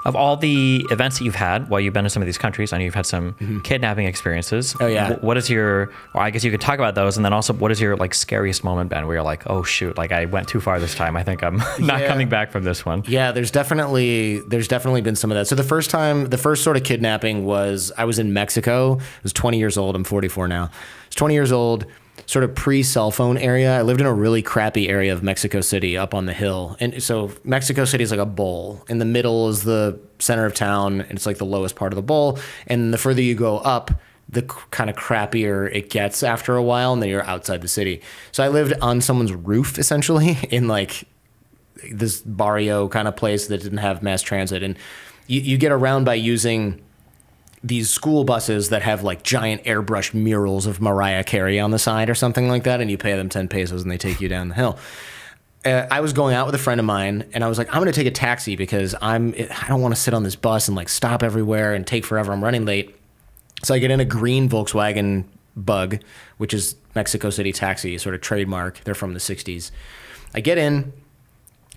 Of all the events that you've had while you've been in some of these countries, I know you've had some kidnapping experiences. Oh, yeah. What is your, or I guess you could talk about those, and then also what is your like scariest moment been where you're like, oh shoot, like I went too far this time. I think I'm not coming back from this one. Yeah, there's definitely been some of that. So the first sort of kidnapping was I was in Mexico. I was 20 years old. I'm 44 now. I was 20 years old. Sort of pre-cell phone area. I lived in a really crappy area of Mexico City up on the hill. And so Mexico City is like a bowl. In the middle is the center of town, and it's like the lowest part of the bowl. And the further you go up, the kind of crappier it gets after a while, and then you're outside the city. So I lived on someone's roof, essentially, in like this barrio kind of place that didn't have mass transit. And you get around by using these school buses that have like giant airbrushed murals of Mariah Carey on the side or something like that, and you pay them 10 pesos and they take you down the hill. I was going out with a friend of mine, and I was like, I'm going to take a taxi because I don't want to sit on this bus and like stop everywhere and take forever. I'm running late. So I get in a green Volkswagen Bug, which is Mexico City taxi, sort of trademark. They're from the 60s. I get in.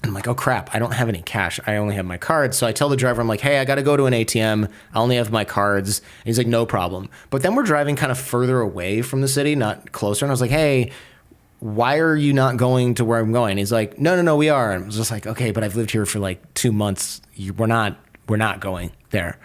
I'm like, oh crap, I don't have any cash. I only have my cards. So I tell the driver, I'm like, hey, I got to go to an ATM. I only have my cards. And he's like, no problem. But then we're driving kind of further away from the city, not closer. And I was like, hey, why are you not going to where I'm going? He's like, no, we are. And I was just like, okay, but I've lived here for like 2 months. We're not going there.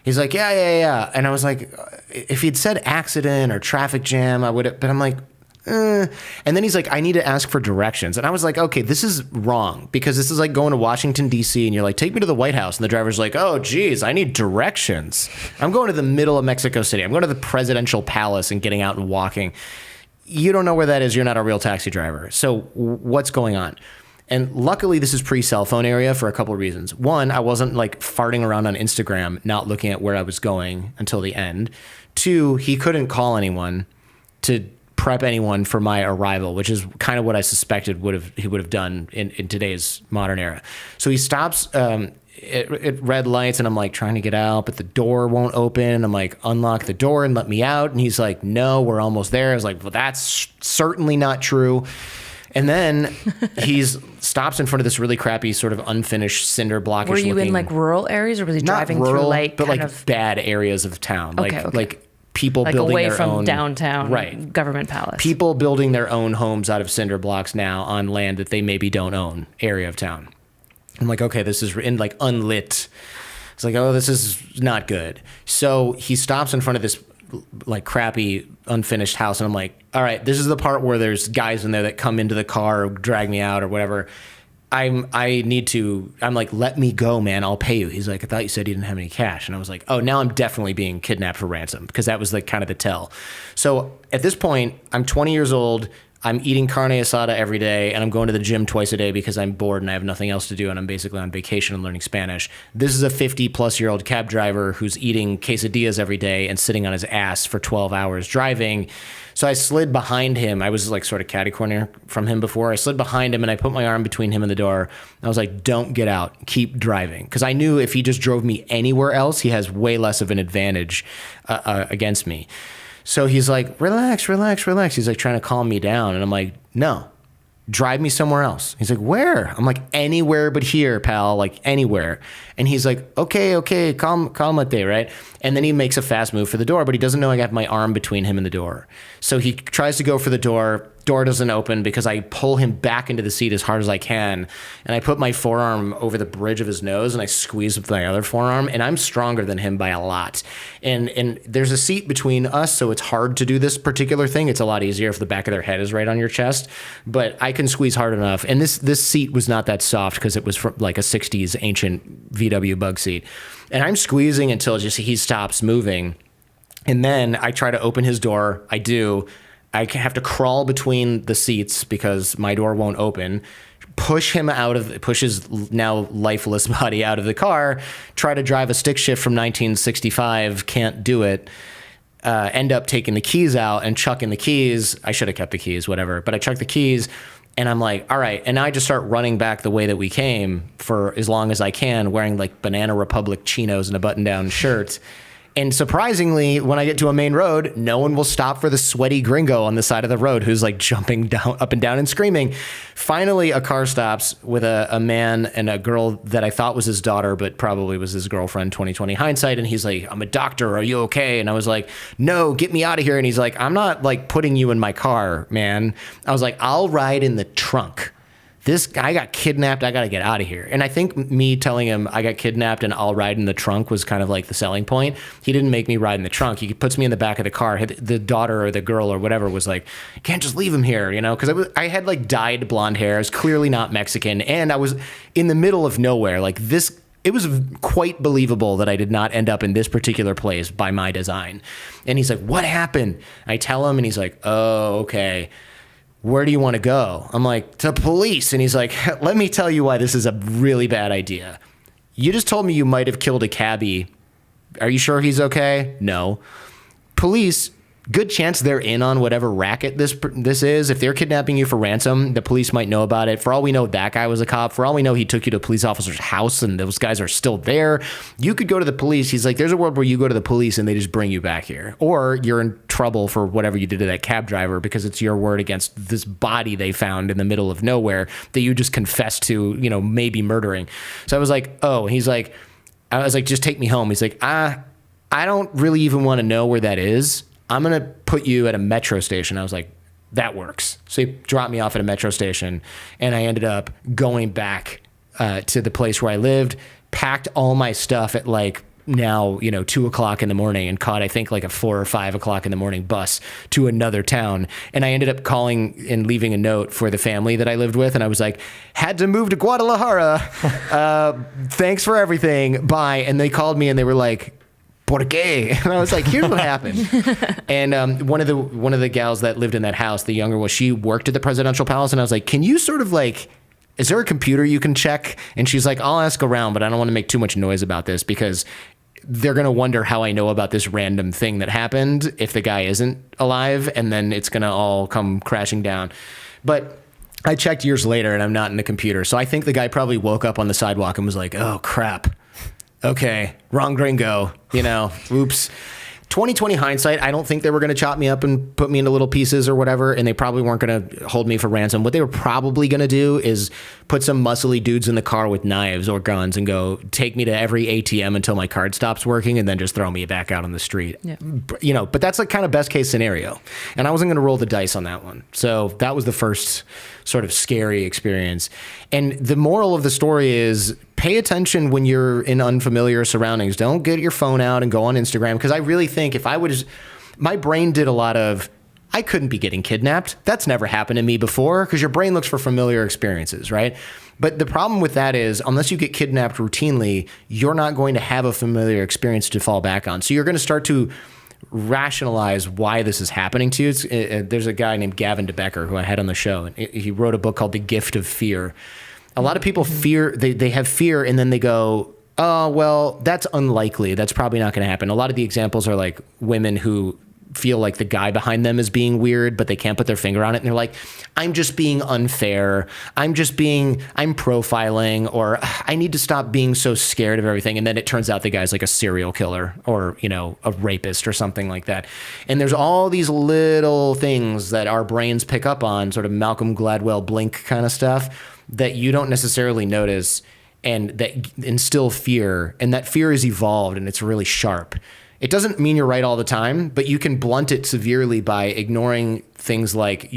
He's like, yeah. And I was like, if he'd said accident or traffic jam, I would have, but I'm like, And then he's like, I need to ask for directions. And I was like, okay, this is wrong, because this is like going to Washington, D.C. and you're like, take me to the White House. And the driver's like, oh, geez, I need directions. I'm going to the middle of Mexico City. I'm going to the presidential palace and getting out and walking. You don't know where that is. You're not a real taxi driver. So what's going on? And luckily, this is pre-cell phone area for a couple of reasons. One, I wasn't like farting around on Instagram, not looking at where I was going until the end. Two, he couldn't call anyone to prep anyone for my arrival, which is kind of what I suspected he would have done in today's modern era. So he stops at red lights, and I'm like trying to get out, but the door won't open. I'm like, unlock the door and let me out. And he's like, no, we're almost there. I was like, well, that's certainly not true. And then he stops in front of this really crappy sort of unfinished cinder blockish Were you looking, in like rural areas, or was he not driving rural, through like but kind like of bad areas of town, Okay. like people like building away their from own downtown right government palace? People building their own homes out of cinder blocks now on land that they maybe don't own, area of town. I'm like, okay, this is in like unlit. It's like, oh, this is not good. So he stops in front of this like crappy unfinished house, and I'm like, all right, this is the part where there's guys in there that come into the car or drag me out or whatever. I'm like, let me go, man. I'll pay you. He's like, I thought you said you didn't have any cash. And I was like, oh, now I'm definitely being kidnapped for ransom, because that was like kind of the tell. So at this point, I'm 20 years old. I'm eating carne asada every day, and I'm going to the gym twice a day because I'm bored and I have nothing else to do, and I'm basically on vacation and learning Spanish. This is a 50-plus-year-old cab driver who's eating quesadillas every day and sitting on his ass for 12 hours driving. So I slid behind him. I was like sort of catty corner from him before. I slid behind him, and I put my arm between him and the door. I was like, don't get out. Keep driving. Because I knew if he just drove me anywhere else, he has way less of an advantage against me. So he's like, relax. He's like trying to calm me down. And I'm like, no, drive me somewhere else. He's like, where? I'm like, anywhere but here, pal, like anywhere. And he's like, okay, calmate, right? And then he makes a fast move for the door, but he doesn't know I got my arm between him and the door. So he tries to go for the door. Door doesn't open because I pull him back into the seat as hard as I can. And I put my forearm over the bridge of his nose, and I squeeze with my other forearm. And I'm stronger than him by a lot. And there's a seat between us, so it's hard to do this particular thing. It's a lot easier if the back of their head is right on your chest. But I can squeeze hard enough. And this seat was not that soft because it was from like a 60s ancient VW Bug seat. And I'm squeezing until just he stops moving. And then I try to open his door. I do. I have to crawl between the seats because my door won't open, push his now lifeless body out of the car, try to drive a stick shift from 1965, can't do it, end up taking the keys out and chucking the keys. I should have kept the keys, whatever, but I chucked the keys, and I'm like, all right. And I just start running back the way that we came for as long as I can, wearing like Banana Republic chinos and a button-down shirt. And surprisingly, when I get to a main road, no one will stop for the sweaty gringo on the side of the road who's like jumping down, up and down and screaming. Finally, a car stops with a man and a girl that I thought was his daughter, but probably was his girlfriend, 2020 hindsight. And he's like, I'm a doctor. Are you okay? And I was like, no, get me out of here. And he's like, I'm not like putting you in my car, man. I was like, I'll ride in the trunk. This guy got kidnapped. I got to get out of here. And I think me telling him I got kidnapped and I'll ride in the trunk was kind of like the selling point. He didn't make me ride in the trunk. He puts me in the back of the car. The daughter or the girl or whatever was like, you can't just leave him here, you know, because I had like dyed blonde hair. I was clearly not Mexican. And I was in the middle of nowhere. Like this, it was quite believable that I did not end up in this particular place by my design. And he's like, what happened? I tell him and he's like, oh, okay. Where do you want to go? I'm like, to police. And he's like, let me tell you why this is a really bad idea. You just told me you might have killed a cabbie. Are you sure he's okay? No. Police, good chance they're in on whatever racket this is. If they're kidnapping you for ransom, the police might know about it. For all we know, that guy was a cop. For all we know, he took you to a police officer's house and those guys are still there. You could go to the police. He's like, there's a world where you go to the police and they just bring you back here. Or you're in trouble for whatever you did to that cab driver because it's your word against this body they found in the middle of nowhere that you just confessed to, you know, maybe murdering. So I was like, oh, he's like, I was like, just take me home. He's like, I don't really even want to know where that is. I'm going to put you at a metro station. I was like, that works. So he dropped me off at a metro station, and I ended up going back to the place where I lived, packed all my stuff at like now, 2 o'clock in the morning and caught, I think, like a 4 or 5 o'clock in the morning bus to another town. And I ended up calling and leaving a note for the family that I lived with. And I was like, had to move to Guadalajara. Thanks for everything. Bye. And they called me and they were like, ¿por qué? And I was like, here's what happened. And one of the gals that lived in that house, the younger one, she worked at the presidential palace. And I was like, can you sort of like, is there a computer you can check? And she's like, I'll ask around, but I don't want to make too much noise about this because they're going to wonder how I know about this random thing that happened if the guy isn't alive, and then it's going to all come crashing down. But I checked years later and I'm not in the computer. So I think the guy probably woke up on the sidewalk and was like, oh crap. Okay, wrong gringo, oops. 2020 hindsight, I don't think they were going to chop me up and put me into little pieces or whatever, and they probably weren't going to hold me for ransom. What they were probably going to do is put some muscly dudes in the car with knives or guns and go take me to every ATM until my card stops working and then just throw me back out on the street. Yeah. But that's like kind of best case scenario. And I wasn't going to roll the dice on that one. So that was the first sort of scary experience. And the moral of the story is pay attention when you're in unfamiliar surroundings. Don't get your phone out and go on Instagram. Because I really think if I would, my brain did a lot of, I couldn't be getting kidnapped. That's never happened to me before, because your brain looks for familiar experiences, right? But the problem with that is, unless you get kidnapped routinely, you're not going to have a familiar experience to fall back on. So you're going to start to rationalize why this is happening to you. There's a guy named Gavin DeBecker who I had on the show, and he wrote a book called The Gift of Fear. A lot of people fear, they have fear, and then they go, oh, well, that's unlikely. That's probably not going to happen. A lot of the examples are like women who feel like the guy behind them is being weird, but they can't put their finger on it. And they're like, I'm just being unfair. I'm profiling, or I need to stop being so scared of everything. And then it turns out the guy's like a serial killer or, a rapist or something like that. And there's all these little things that our brains pick up on, sort of Malcolm Gladwell Blink kind of stuff, that you don't necessarily notice and that instill fear. And that fear is evolved and it's really sharp. It doesn't mean you're right all the time, but you can blunt it severely by ignoring things like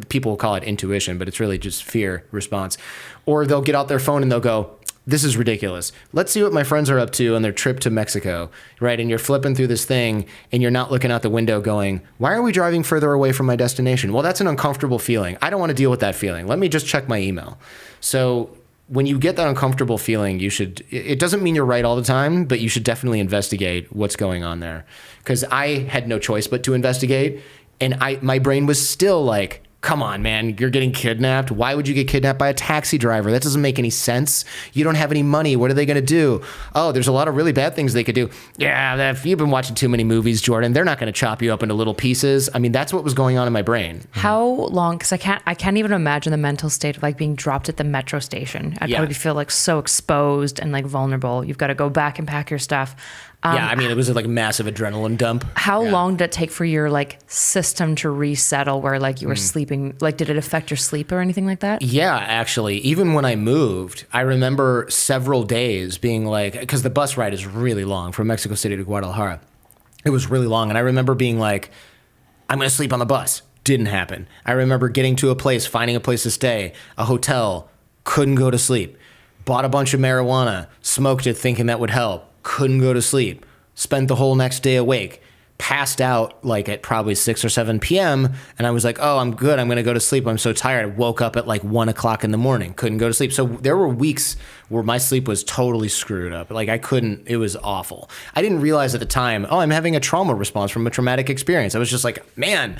people call it intuition, but it's really just fear response. Or they'll get out their phone and they'll go, this is ridiculous. Let's see what my friends are up to on their trip to Mexico, right? And you're flipping through this thing and you're not looking out the window going, why are we driving further away from my destination? Well, that's an uncomfortable feeling. I don't want to deal with that feeling. Let me just check my email. So when you get that uncomfortable feeling, it doesn't mean you're right all the time, but you should definitely investigate what's going on there. Because I had no choice but to investigate. And my brain was still like, Come on, man, you're getting kidnapped. Why would you get kidnapped by a taxi driver? That doesn't make any sense. You don't have any money. What are they going to do? Oh, there's a lot of really bad things they could do. Yeah, if you've been watching too many movies, Jordan, they're not going to chop you up into little pieces. I mean, that's what was going on in my brain. How long? Because I can't even imagine the mental state of like being dropped at the metro station. I'd probably feel like so exposed and like vulnerable. You've got to go back and pack your stuff. Yeah, I mean, it was like a massive adrenaline dump. How long did it take for your like system to resettle where like you were sleeping? Like, did it affect your sleep or anything like that? Yeah, actually, even when I moved, I remember several days being like, because the bus ride is really long from Mexico City to Guadalajara. It was really long. And I remember being like, I'm going to sleep on the bus. Didn't happen. I remember getting to a place, finding a place to stay, a hotel, couldn't go to sleep. Bought a bunch of marijuana, smoked it thinking that would help. Couldn't go to sleep. Spent the whole next day awake. Passed out like at probably 6 or 7 p.m. And I was like, oh, I'm good. I'm going to go to sleep. I'm so tired. I woke up at like 1 o'clock in the morning. Couldn't go to sleep. So there were weeks where my sleep was totally screwed up. Like I couldn't, it was awful. I didn't realize at the time, oh, I'm having a trauma response from a traumatic experience. I was just like, man,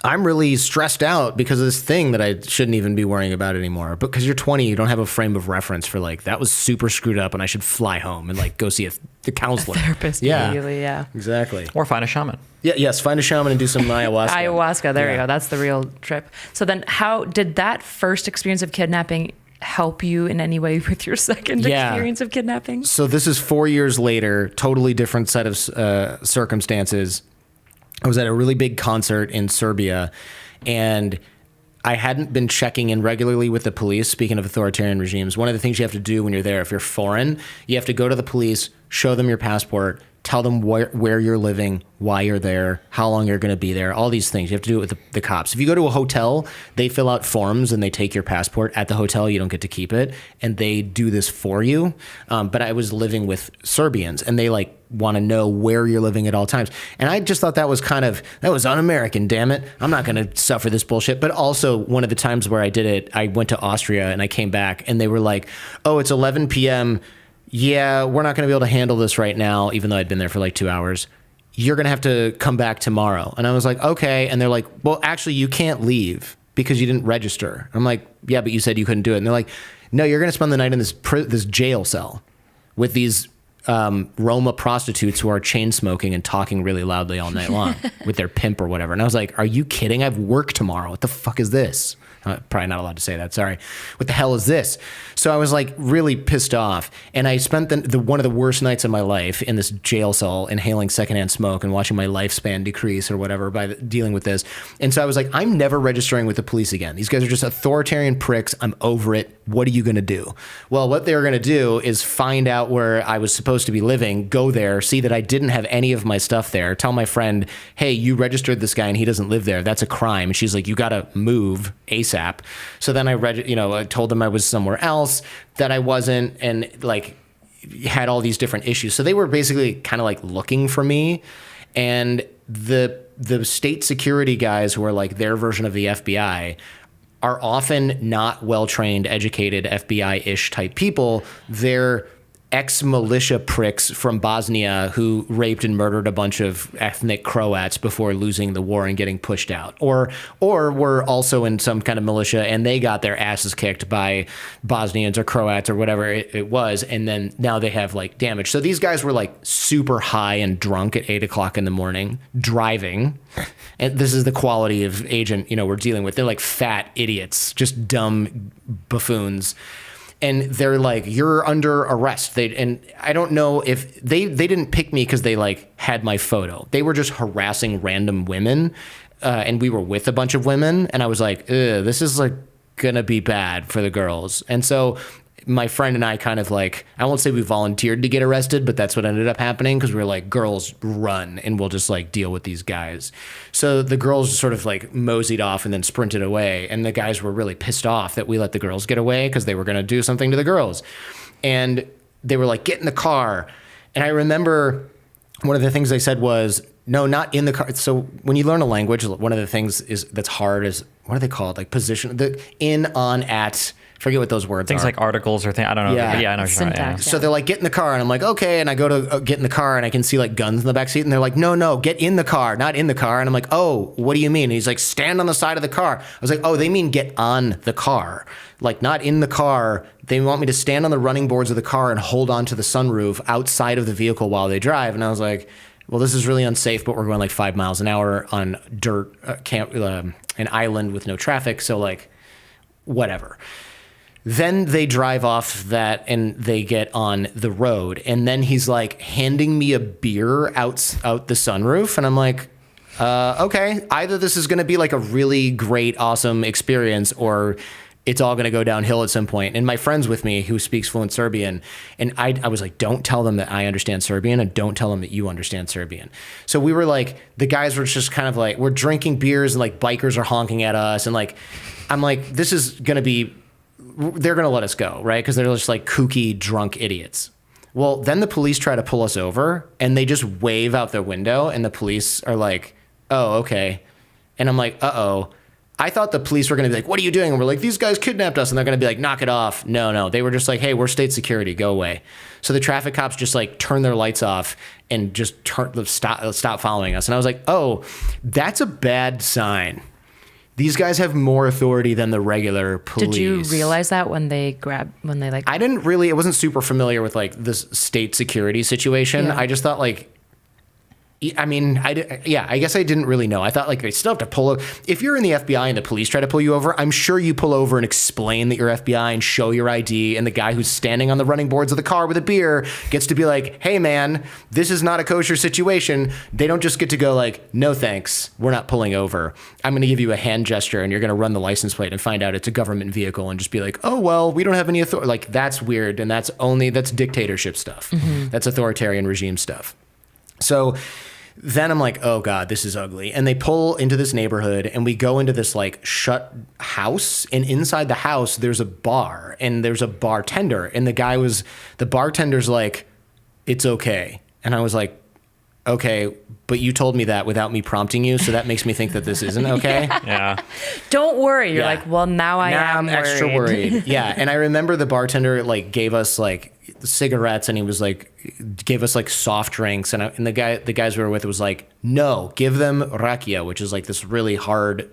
I'm really stressed out because of this thing that I shouldn't even be worrying about anymore. But because you're 20, you don't have a frame of reference for like, that was super screwed up and I should fly home and like go see the counselor. A therapist, immediately, yeah. Exactly. Or find a shaman. Yeah, yes, find a shaman and do some ayahuasca. Ayahuasca, there you go. That's the real trip. So then how did that first experience of kidnapping help you in any way with your second experience of kidnapping? So this is 4 years later, totally different set of circumstances. I was at a really big concert in Serbia, and I hadn't been checking in regularly with the police. Speaking of authoritarian regimes, one of the things you have to do when you're there, if you're foreign, you have to go to the police, show them your passport, tell them where you're living, why you're there, how long you're going to be there, all these things. You have to do it with the cops. If you go to a hotel, they fill out forms and they take your passport. At the hotel, you don't get to keep it, and they do this for you. But I was living with Serbians, and they like want to know where you're living at all times. And I just thought that was un-American, damn it. I'm not going to suffer this bullshit. But also one of the times where I did it, I went to Austria and I came back and they were like, oh, it's 11 p.m., yeah, we're not going to be able to handle this right now, even though I'd been there for like 2 hours. You're going to have to come back tomorrow. And I was like, okay. And they're like, well, actually, you can't leave because you didn't register. I'm like, yeah, but you said you couldn't do it. And they're like, no, you're going to spend the night in this jail cell with these Roma prostitutes who are chain smoking and talking really loudly all night long with their pimp or whatever. And I was like, are you kidding? I have work tomorrow. What the fuck is this? Probably not allowed to say that. Sorry. What the hell is this? So I was like really pissed off. And I spent the one of the worst nights of my life in this jail cell, inhaling secondhand smoke and watching my lifespan decrease or whatever by dealing with this. And so I was like, I'm never registering with the police again. These guys are just authoritarian pricks. I'm over it. What are you going to do? Well, what they were going to do is find out where I was supposed to be living, go there, see that I didn't have any of my stuff there, tell my friend, hey, you registered this guy and he doesn't live there. That's a crime. And she's like, you got to move ASAP. So then I told them I was somewhere else, that I wasn't, and like had all these different issues. So they were basically kind of like looking for me, and the state security guys who are like their version of the FBI are often not well-trained, educated FBI-ish type people. They're ex-militia pricks from Bosnia who raped and murdered a bunch of ethnic Croats before losing the war and getting pushed out. Or were also in some kind of militia and they got their asses kicked by Bosnians or Croats or whatever it was, and then now they have like damage. So these guys were like super high and drunk at 8 o'clock in the morning, driving. And this is the quality of agent, we're dealing with. They're like fat idiots, just dumb buffoons. And they're like, you're under arrest. And I don't know if they didn't pick me because they like had my photo. They were just harassing random women. And we were with a bunch of women. And I was like, this is like going to be bad for the girls. And so my friend and I kind of like, I won't say we volunteered to get arrested, but that's what ended up happening because we were like, girls, run and we'll just like deal with these guys. So the girls sort of like moseyed off and then sprinted away. And the guys were really pissed off that we let the girls get away because they were going to do something to the girls. And they were like, get in the car. And I remember one of the things they said was, no, not in the car. So when you learn a language, one of the things that's hard is, what are they called? Like position, the in, on, at, forget what those words Things are. like articles or things. I don't know. Yeah. Yeah, I know what you're talking about. Syntax. Yeah. So they're like, get in the car. And I'm like, okay. And I go to get in the car and I can see like guns in the back seat. And they're like, no, get in the car, not in the car. And I'm like, oh, what do you mean? And he's like, stand on the side of the car. I was like, oh, they mean get on the car, like not in the car. They want me to stand on the running boards of the car and hold on to the sunroof outside of the vehicle while they drive. And I was like, well, this is really unsafe, but we're going like 5 miles an hour on dirt, an island with no traffic. So like, whatever. Then they drive off that and they get on the road. And then he's like handing me a beer out the sunroof. And I'm like, okay, either this is going to be like a really great, awesome experience or it's all going to go downhill at some point. And my friend's with me who speaks fluent Serbian. And I was like, don't tell them that I understand Serbian and don't tell them that you understand Serbian. So we were like, the guys were just kind of like, we're drinking beers and like bikers are honking at us. And like, I'm like, this is going to be, they're going to let us go, right? Because they're just like kooky, drunk idiots. Well, then the police try to pull us over and they just wave out their window and the police are like, oh, okay. And I'm like, uh-oh. I thought the police were going to be like, what are you doing? And we're like, these guys kidnapped us. And they're going to be like, knock it off. No. They were just like, hey, we're state security. Go away. So the traffic cops just like turn their lights off and just stop following us. And I was like, oh, that's a bad sign. These guys have more authority than the regular police. Did you realize that when they I didn't really, I wasn't super familiar with like this state security situation. Yeah. I just thought like, I mean, I guess I didn't really know. I thought like they still have to pull over. If you're in the FBI and the police try to pull you over, I'm sure you pull over and explain that you're FBI and show your ID. And the guy who's standing on the running boards of the car with a beer gets to be like, hey man, this is not a kosher situation. They don't just get to go like, no thanks, we're not pulling over. I'm going to give you a hand gesture and you're going to run the license plate and find out it's a government vehicle and just be like, oh, well, we don't have any authority. Like that's weird. And that's dictatorship stuff. Mm-hmm. That's authoritarian regime stuff. So then I'm like, oh God, this is ugly. And they pull into this neighborhood and we go into this like shut house. And inside the house, there's a bar and there's a bartender. And the bartender's like, it's okay. And I was like, okay, but you told me that without me prompting you. So that makes me think that this isn't okay. Yeah. Don't worry. You're like, well, now I'm extra worried. Yeah. And I remember the bartender like gave us like cigarettes and he was like, gave us like soft drinks. And the guys we were with was like, no, give them rakia, which is like this really hard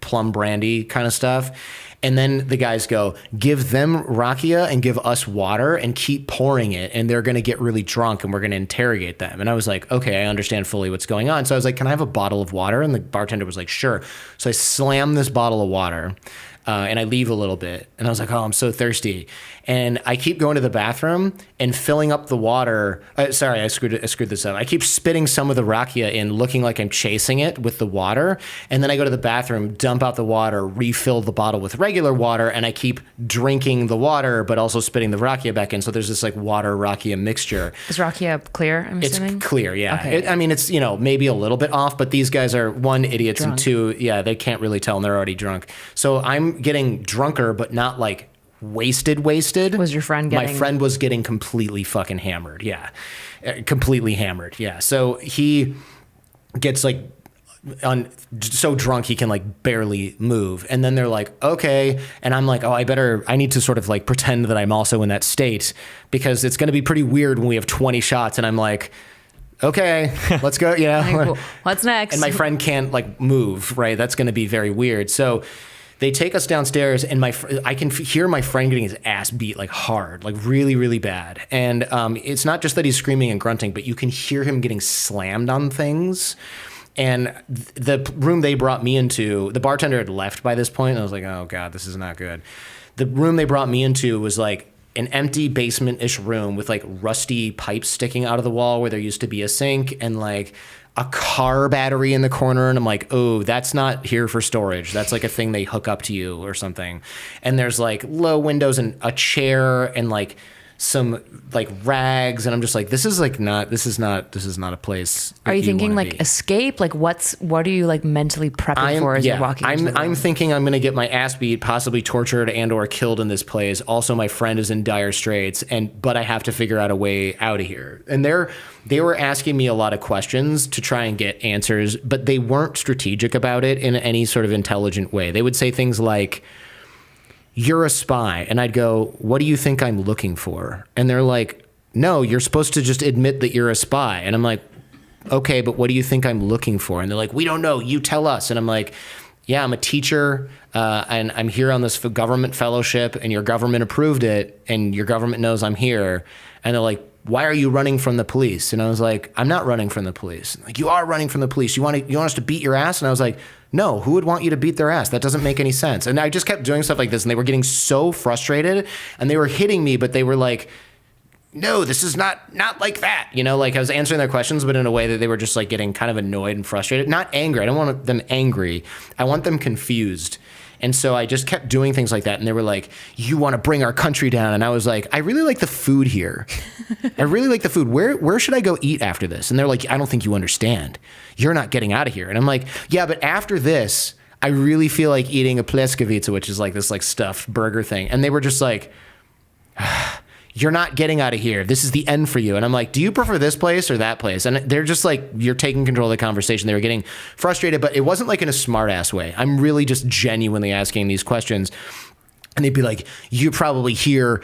plum brandy kind of stuff. And then the guys go, give them rakia and give us water and keep pouring it. And they're going to get really drunk and we're going to interrogate them. And I was like, okay, I understand fully what's going on. So I was like, can I have a bottle of water? And the bartender was like, sure. So I slammed this bottle of water and I leave a little bit. And I was like, oh, I'm so thirsty. And I keep going to the bathroom and filling up the water. Sorry, I screwed this up. I keep spitting some of the rakia in, looking like I'm chasing it with the water. And then I go to the bathroom, dump out the water, refill the bottle with regular water, and I keep drinking the water, but also spitting the rakia back in. So there's this like water rakia mixture. Is rakia clear, I'm assuming? It's clear, yeah. Okay. I mean, it's, maybe a little bit off, but these guys are, one, idiots, Drunk. and two, yeah, they can't really tell and they're already drunk. So I'm getting drunker, but not like wasted. Was your friend getting? My friend was getting completely fucking hammered. Yeah. Completely hammered. Yeah. So he gets like so drunk he can like barely move. And then they're like, okay. And I'm like, oh, I need to sort of like pretend that I'm also in that state because it's going to be pretty weird when we have 20 shots. And I'm like, okay, let's go. Like, what's next? And my friend can't like move, right? That's going to be very weird. So they take us downstairs and I can hear my friend getting his ass beat like hard, like really, really bad. And it's not just that he's screaming and grunting, but you can hear him getting slammed on things. And the room they brought me into, the bartender had left by this point. And I was like, oh God, this is not good. The room they brought me into was like an empty basement-ish room with like rusty pipes sticking out of the wall where there used to be a sink and like a car battery in the corner. And I'm like, oh, that's not here for storage. That's like a thing they hook up to you or something. And there's like low windows and a chair and like some like rags. And I'm just like, this is not a place. Are you thinking like be. Escape? Like what are you like mentally prepping for as you're walking into the room? I'm thinking I'm going to get my ass beat, possibly tortured and or killed in this place. Also, my friend is in dire straits but I have to figure out a way out of here. And they were asking me a lot of questions to try and get answers, but they weren't strategic about it in any sort of intelligent way. They would say things like, you're a spy. And I'd go, what do you think I'm looking for? And they're like, no, you're supposed to just admit that you're a spy. And I'm like, okay, but what do you think I'm looking for? And they're like, we don't know. You tell us. And I'm like, yeah, I'm a teacher, and I'm here on this government fellowship, and your government approved it, and your government knows I'm here. And they're like, why are you running from the police? And I was like, I'm not running from the police. Like, you are running from the police. You want us to beat your ass? And I was like, no, who would want you to beat their ass? That doesn't make any sense. And I just kept doing stuff like this, and they were getting so frustrated, and they were hitting me, but they were like, no, this is not like that. You know, like I was answering their questions, but in a way that they were just like getting kind of annoyed and frustrated. Not angry. I don't want them angry. I want them confused. And so I just kept doing things like that. And they were like, you want to bring our country down. And I was like, I really like the food here. I really like the food. Where should I go eat after this? And they're like, I don't think you understand. You're not getting out of here. And I'm like, yeah, but after this, I really feel like eating a pleskavica, which is like this like stuffed burger thing. And they were just like, you're not getting out of here. This is the end for you. And I'm like, do you prefer this place or that place? And they're just like, you're taking control of the conversation. They were getting frustrated, but it wasn't like in a smart ass way. I'm really just genuinely asking these questions. And they'd be like, you probably hear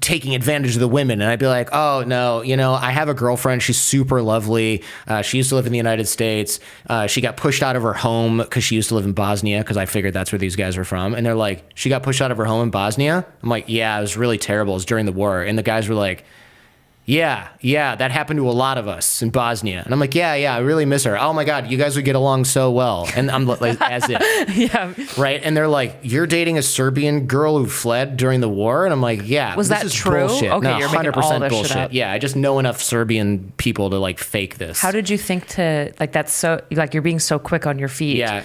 taking advantage of the women. And I'd be like, oh, no, you know, I have a girlfriend. She's super lovely. She used to live in the United States. She got pushed out of her home because she used to live in Bosnia, because I figured that's where these guys were from. And they're like, she got pushed out of her home in Bosnia? I'm like, yeah, it was really terrible. It was during the war. And the guys were like, yeah, that happened to a lot of us in Bosnia. And I'm like, yeah, I really miss her. Oh my God, you guys would get along so well. And I'm like, as if. Yeah. Right? And they're like, you're dating a Serbian girl who fled during the war? And I'm like, yeah. Was this that is true? Bullshit. Okay, no, you're making all this bullshit. shit up. Yeah, I just know enough Serbian people to like fake this. How did you think to, like, that's so, like, you're being so quick on your feet? Yeah.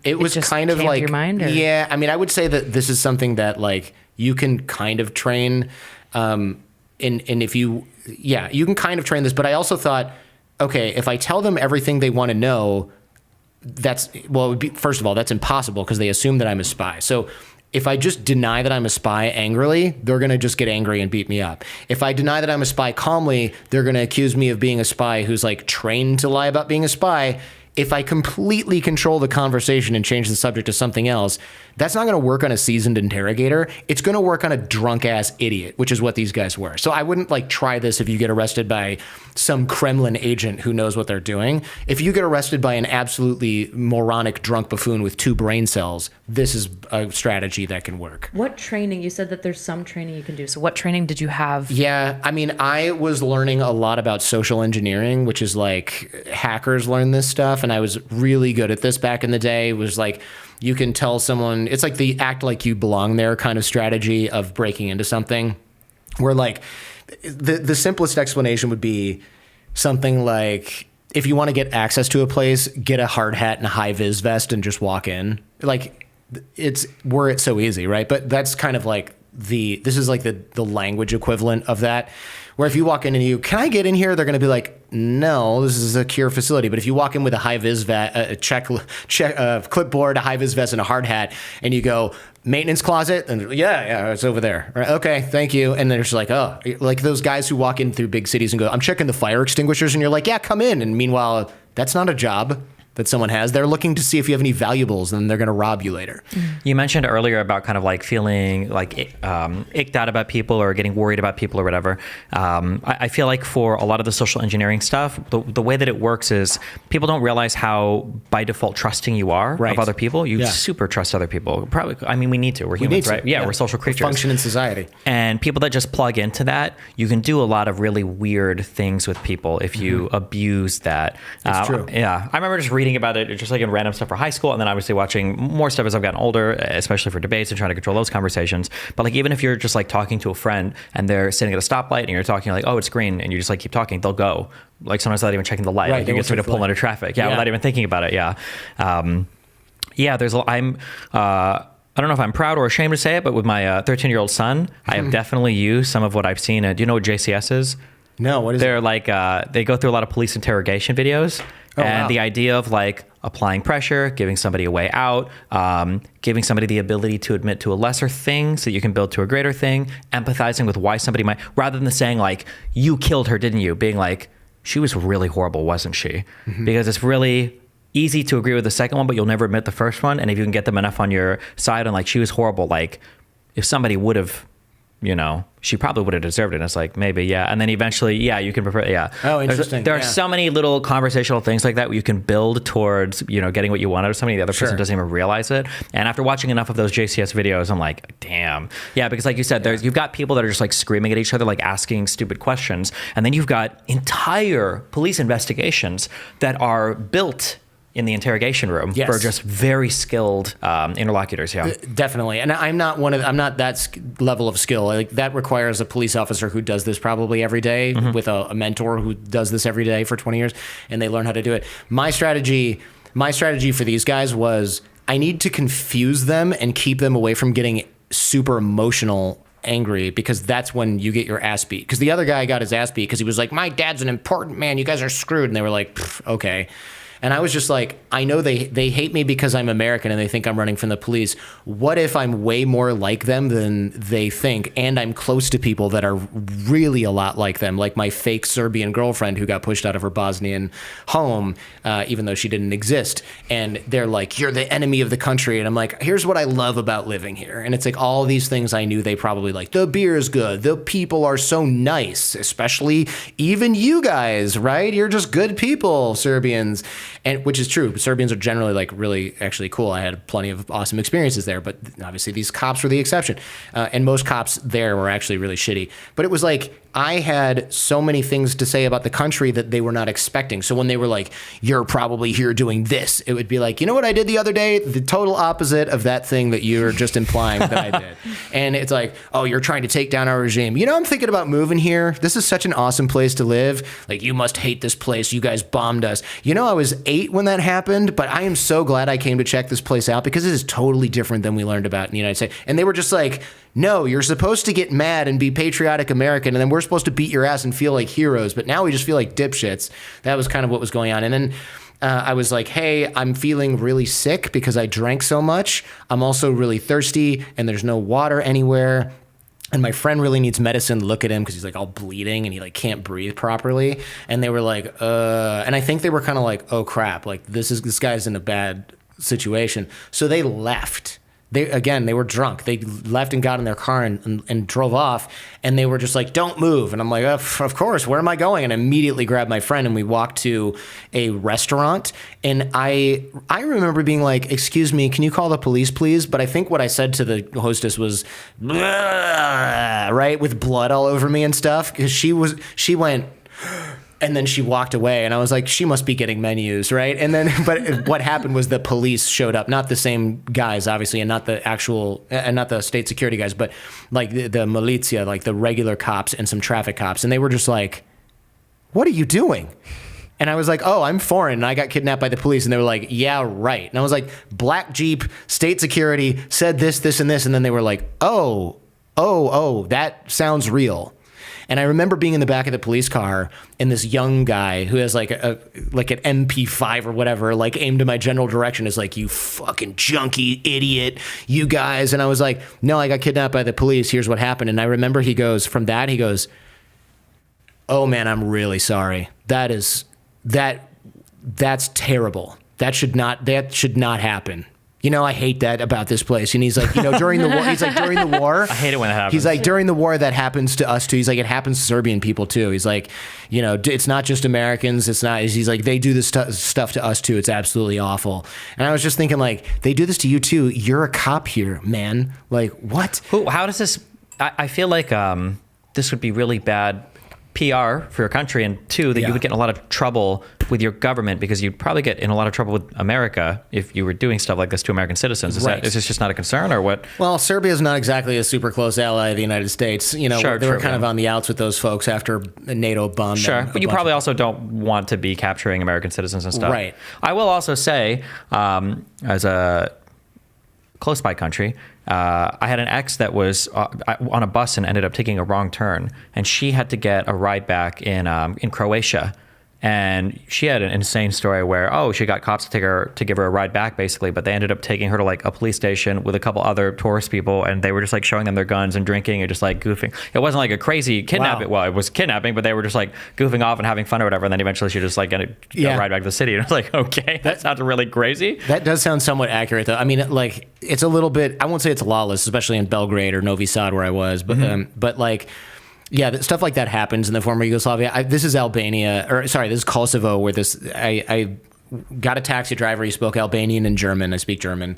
It was just kind of came to like, your mind, or? Yeah, I mean, I would say that this is something that like you can kind of train. And if you, yeah, you can kind of train this, but I also thought, okay, if I tell them everything they want to know, it would be, first of all, that's impossible because they assume that I'm a spy. So if I just deny that I'm a spy angrily, they're going to just get angry and beat me up. If I deny that I'm a spy calmly, they're going to accuse me of being a spy who's like trained to lie about being a spy. If I completely control the conversation and change the subject to something else, that's not going to work on a seasoned interrogator. It's going to work on a drunk ass idiot, which is what these guys were. So I wouldn't like try this if you get arrested by some Kremlin agent who knows what they're doing. If you get arrested by an absolutely moronic drunk buffoon with 2 brain cells, this is a strategy that can work. What training? You said that there's some training you can do. So what training did you have? Yeah, I mean, I was learning a lot about social engineering, which is like hackers learn this stuff. And I was really good at this back in the day. It was like, you can tell someone, it's like the act like you belong there kind of strategy of breaking into something, where like the simplest explanation would be something like, if you want to get access to a place, get a hard hat and a high vis vest and just walk in. Like, it's so easy, right? But that's kind of like this is like the language equivalent of that, where if you walk in and can I get in here? They're going to be like, no, this is a secure facility. But if you walk in with a high vis vest, a clipboard, a high vis vest, and a hard hat, and you go, maintenance closet, and yeah, it's over there. Right, okay, thank you. And then it's like, oh, like those guys who walk in through big cities and go, I'm checking the fire extinguishers, and you're like, yeah, come in. And meanwhile, that's not a job that someone has. They're looking to see if you have any valuables, and they're going to rob you later. You mentioned earlier about kind of like feeling like icked out about people or getting worried about people or whatever. I feel like for a lot of the social engineering stuff, the way that it works is people don't realize how by default trusting you are of other people. You super trust other people. Probably, I mean, we need to. We're humans, right? Yeah, we're social creatures. We function in society. And people that just plug into that, you can do a lot of really weird things with people if you abuse that. It's true. Yeah. I remember just reading about it just like in random stuff for high school, and then obviously watching more stuff as I've gotten older, especially for debates and trying to control those conversations. But like, even if you're just like talking to a friend and they're sitting at a stoplight and you're talking like, oh, it's green, and you just like keep talking, they'll go. Like sometimes without even checking the light. Right, like you get somebody to pull into traffic. Yeah, without even thinking about it. Yeah. There's I don't know if I'm proud or ashamed to say it, but with my 13-year-old son, I have definitely used some of what I've seen. Do you know what JCS is? No, what is it? They're like, they go through a lot of police interrogation videos. Oh, and wow. the idea of like applying pressure, giving somebody a way out, giving somebody the ability to admit to a lesser thing so that you can build to a greater thing, empathizing with why somebody might, rather than saying like, you killed her, didn't you? Being like, she was really horrible, wasn't she? Because it's really easy to agree with the second one, but you'll never admit the first one. And if you can get them enough on your side and like, she was horrible, like if somebody would have, you know, she probably would have deserved it. And it's like, maybe, yeah. And then eventually, yeah, you can prefer, yeah. Oh, interesting. There are so many little conversational things like that where you can build towards, you know, getting what you want out of somebody. The other person doesn't even realize it. And after watching enough of those JCS videos, I'm like, damn. Yeah, because like you said, you've got people that are just like screaming at each other, like asking stupid questions. And then you've got entire police investigations that are built in the interrogation room for just very skilled interlocutors. Yeah, definitely. And I'm not that level of skill. Like that requires a police officer who does this probably every day with a mentor who does this every day for 20 years, and they learn how to do it. My strategy for these guys was I need to confuse them and keep them away from getting super emotional angry, because that's when you get your ass beat. Because the other guy got his ass beat because he was like, my dad's an important man, you guys are screwed. And they were like, okay. And I was just like, I know they hate me because I'm American and they think I'm running from the police. What if I'm way more like them than they think, and I'm close to people that are really a lot like them, like my fake Serbian girlfriend who got pushed out of her Bosnian home, even though she didn't exist. And they're like, you're the enemy of the country. And I'm like, here's what I love about living here. And it's like all these things I knew they probably like. The beer is good. The people are so nice, especially even you guys, right? You're just good people, Serbians. And which is true. Serbians are generally like really actually cool. I had plenty of awesome experiences there, but obviously these cops were the exception. And most cops there were actually really shitty. But it was like I had so many things to say about the country that they were not expecting. So when they were like, you're probably here doing this, it would be like, you know what I did the other day? The total opposite of that thing that you're just implying that I did. And it's like, oh, you're trying to take down our regime. You know, I'm thinking about moving here. This is such an awesome place to live. Like, you must hate this place. You guys bombed us. You know, I was 8 when that happened, but I am so glad I came to check this place out because it is totally different than we learned about in the United States. And they were just like, no, you're supposed to get mad and be patriotic American, and then we're supposed to beat your ass and feel like heroes, but now we just feel like dipshits. That was kind of what was going on. And then I was like, hey, I'm feeling really sick because I drank so much. I'm also really thirsty, and there's no water anywhere. And my friend really needs medicine. Look at him because he's like all bleeding and he like can't breathe properly. And they were like, and I think they were kind of like, oh crap, like this guy's in a bad situation. So they left. They were drunk. They left and got in their car and drove off. And they were just like, don't move. And I'm like, of course, where am I going? And I immediately grabbed my friend and we walked to a restaurant. And I remember being like, excuse me, can you call the police, please? But I think what I said to the hostess was, right, with blood all over me and stuff. Because she went... And then she walked away, and I was like, she must be getting menus, right? And then, but what happened was the police showed up, not the same guys, obviously, and not the state security guys, but like the militia, like the regular cops and some traffic cops. And they were just like, what are you doing? And I was like, oh, I'm foreign, and I got kidnapped by the police. And they were like, yeah, right. And I was like, black Jeep, state security, said this, this, and this. And then they were like, oh, that sounds real. And I remember being in the back of the police car, and this young guy who has like an MP5 or whatever, like aimed in my general direction, is like, you fucking junkie idiot, you guys. And I was like, no, I got kidnapped by the police. Here's what happened. And I remember he goes, oh man, I'm really sorry. That's terrible. That should not happen. You know, I hate that about this place. And he's like, you know, during the war, I hate it when that happens. He's like, during the war, that happens to us too. He's like, it happens to Serbian people too. He's like, you know, it's not just Americans. He's like, they do this stuff to us too. It's absolutely awful. And I was just thinking, like, they do this to you too. You're a cop here, man. Like, what? How does this, I feel like this would be really bad PR for your country, and two, that you would get in a lot of trouble with your government because you'd probably get in a lot of trouble with America if you were doing stuff like this to American citizens. Is this just not a concern, or what? Well, Serbia is not exactly a super close ally of the United States. You know, they were kind of on the outs with those folks after NATO bombed. Sure, but you probably also don't want to be capturing American citizens and stuff. Right. I will also say, as a close by country, I had an ex that was on a bus and ended up taking a wrong turn, and she had to get a ride back in Croatia. And she had an insane story where, she got cops to give her a ride back, basically, but they ended up taking her to like a police station with a couple other tourist people, and they were just like showing them their guns and drinking and just like goofing. It wasn't like a crazy kidnapping. Wow. Well, it was kidnapping, but they were just like goofing off and having fun or whatever. And then eventually she just like got a ride back to the city. And I was like, okay, that sounds really crazy. That does sound somewhat accurate, though. I mean, like, it's a little bit, I won't say it's lawless, especially in Belgrade or Novi Sad where I was, but like, yeah, stuff like that happens in the former Yugoslavia. This is Albania, this is Kosovo, where I got a taxi driver. He spoke Albanian and German. I speak German.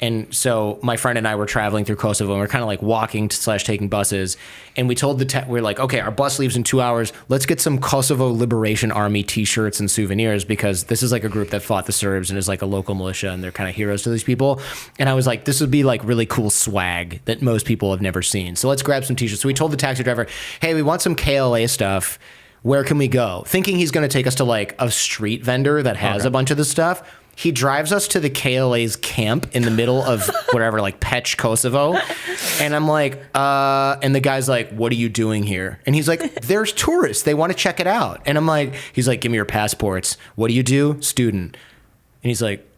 And so my friend and I were traveling through Kosovo, and we're kind of like walking / taking buses. And we told we're like, okay, our bus leaves in 2 hours. Let's get some Kosovo Liberation Army t-shirts and souvenirs, because this is like a group that fought the Serbs and is like a local militia, and they're kind of heroes to these people. And I was like, this would be like really cool swag that most people have never seen. So let's grab some t-shirts. So we told the taxi driver, hey, we want some KLA stuff. Where can we go? Thinking he's going to take us to like a street vendor that has a bunch of this stuff. He drives us to the KLA's camp in the middle of whatever, like Pech, Kosovo. And I'm like, and the guy's like, what are you doing here? And he's like, there's tourists. They want to check it out. And I'm like, he's like, give me your passports. What do you do? Student. And he's like,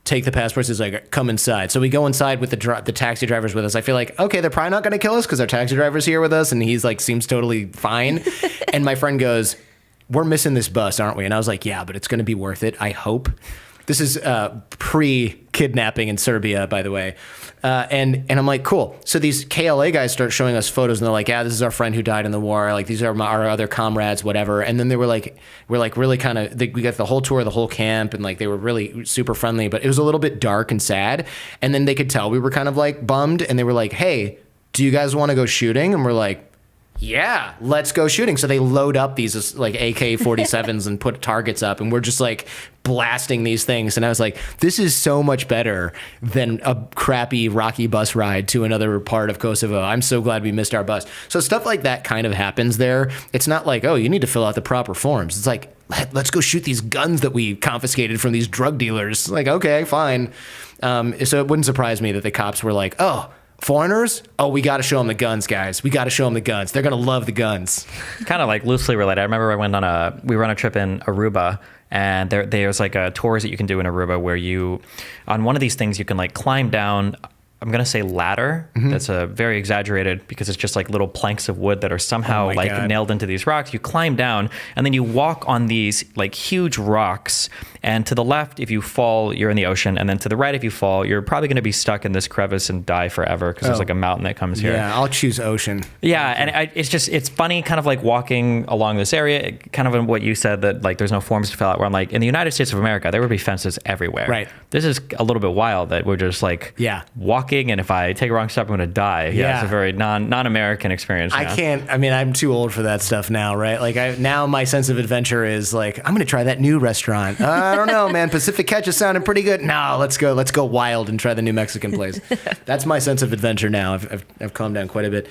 take the passports. He's like, come inside. So we go inside with the taxi drivers with us. I feel like, okay, they're probably not going to kill us because our taxi driver's here with us. And he's like, seems totally fine. And my friend goes, we're missing this bus, aren't we? And I was like, yeah, but it's going to be worth it, I hope. This is pre-kidnapping in Serbia, by the way. And I'm like, cool. So these KLA guys start showing us photos, and they're like, yeah, this is our friend who died in the war. Like, these are our other comrades, whatever. And then they were like, we're like really kind of, we got the whole tour of the whole camp, and like they were really super friendly, but it was a little bit dark and sad. And then they could tell we were kind of like bummed, and they were like, hey, do you guys want to go shooting? And we're like, yeah, let's go shooting. So they load up these like AK-47s and put targets up, and we're just like blasting these things. And I was like, this is so much better than a crappy rocky bus ride to another part of Kosovo. I'm so glad we missed our bus. So stuff like that kind of happens there. It's not like, oh, you need to fill out the proper forms. It's like, let's go shoot these guns that we confiscated from these drug dealers. Like, okay, fine. So it wouldn't surprise me that the cops were like, oh, foreigners? Oh, we got to show them the guns, guys. We got to show them the guns. They're going to love the guns. Kind of like loosely related. I remember we were on a trip in Aruba, and there's like a tours that you can do in Aruba where you, on one of these things, you can like climb down, I'm going to say ladder. That's a very exaggerated, because it's just like little planks of wood that are somehow nailed into these rocks. You climb down, and then you walk on these like huge rocks. And to the left, if you fall, you're in the ocean. And then to the right, if you fall, you're probably going to be stuck in this crevice and die forever, because there's like a mountain that comes here. Yeah, I'll choose ocean. Yeah, and it's funny kind of like walking along this area, kind of in what you said, that like there's no forms to fill out, where I'm like, in the United States of America, there would be fences everywhere. Right. This is a little bit wild that we're just like walking, and if I take a wrong step, I'm going to die. Yeah, it's a very non-American experience. I'm too old for that stuff now, right? Like now my sense of adventure is like, I'm going to try that new restaurant. I don't know, man. Pacific Catch is sounding pretty good. No, let's go wild and try the new Mexican place. That's my sense of adventure now. I've calmed down quite a bit.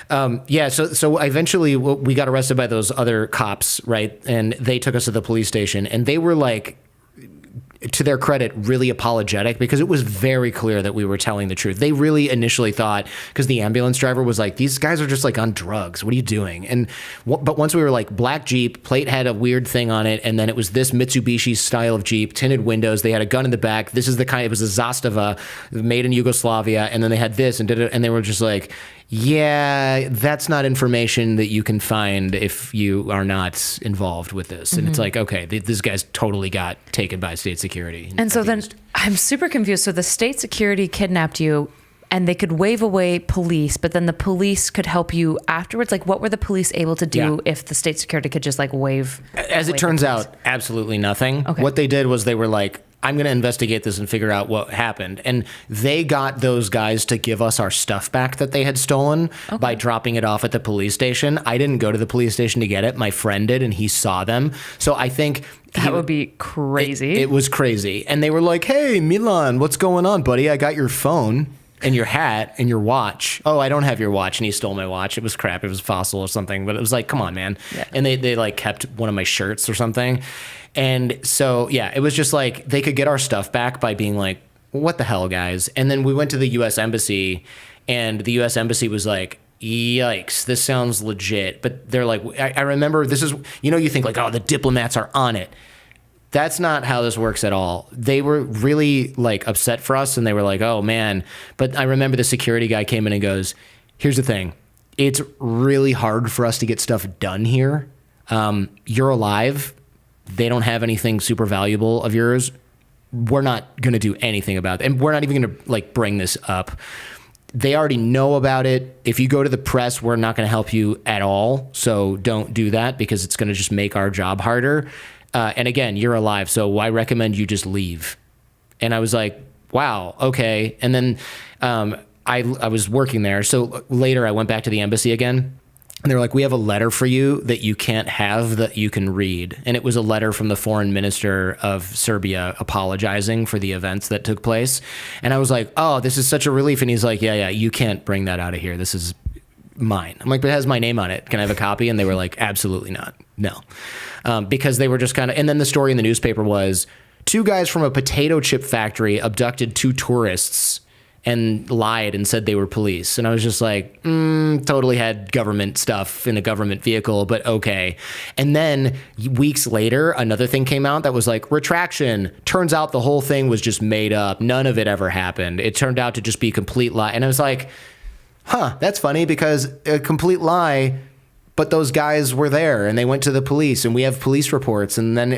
So eventually we got arrested by those other cops, right? And they took us to the police station, and they were like, to their credit, really apologetic, because it was very clear that we were telling the truth. They really initially thought, because the ambulance driver was like, these guys are just like on drugs. What are you doing? But once we were like, black Jeep, plate had a weird thing on it, and then it was this Mitsubishi style of Jeep, tinted windows. They had a gun in the back. This is it was a Zastava made in Yugoslavia, and then they had this and did it, and they were just like, yeah, that's not information that you can find if you are not involved with this. And it's like, okay, this guy's totally got taken by state security. And so then I'm super confused. So the state security kidnapped you, and they could wave away police, but then the police could help you afterwards. Like, what were the police able to do if the state security could just like wave? As it turns out, absolutely nothing. Okay. What they did was they were like, I'm going to investigate this and figure out what happened. And they got those guys to give us our stuff back that they had stolen by dropping it off at the police station. I didn't go to the police station to get it. My friend did, and he saw them. So I think that would be crazy. It was crazy. And they were like, hey, Milan, what's going on, buddy? I got your phone and your hat and your watch. Oh, I don't have your watch. And he stole my watch. It was crap. It was Fossil or something. But it was like, come on, man. Yeah. And they like kept one of my shirts or something. And so, yeah, it was just like they could get our stuff back by being like, what the hell, guys? And then we went to the U.S. Embassy, and the U.S. Embassy was like, yikes, this sounds legit. But they're like, I remember this is, you think like, oh, the diplomats are on it. That's not how this works at all. They were really like upset for us and they were like, oh man. But I remember the security guy came in and goes, here's the thing. It's really hard for us to get stuff done here. You're alive. They don't have anything super valuable of yours. We're not going to do anything about it. And we're not even going to like bring this up. They already know about it. If you go to the press, we're not going to help you at all. So don't do that because it's going to just make our job harder. And again, you're alive. So I recommend you just leave. And I was like, wow, okay. And then I was working there. So later I went back to the embassy again. And they were like, we have a letter for you that you can't have that you can read. And it was a letter from the foreign minister of Serbia apologizing for the events that took place. And I was like, oh, this is such a relief. And he's like, yeah, you can't bring that out of here. This is mine. I'm like, but it has my name on it. Can I have a copy? And they were like, absolutely not. No. Because they were just kind of, and then the story in the newspaper was 2 guys from a potato chip factory abducted 2 tourists and lied and said they were police. And I was just like, totally had government stuff in a government vehicle, but okay. And then weeks later, another thing came out that was like, retraction. Turns out the whole thing was just made up. None of it ever happened. It turned out to just be a complete lie. And I was like, that's funny because a complete lie, but those guys were there and they went to the police and we have police reports. And then,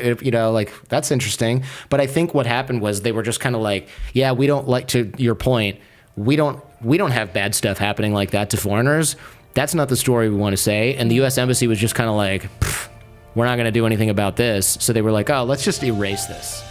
like, that's interesting. But I think what happened was they were just kind of like, yeah, we don't like, to your point, we don't have bad stuff happening like that to foreigners. That's not the story we want to say. And the U.S. Embassy was just kind of like, we're not going to do anything about this. So they were like, oh, let's just erase this.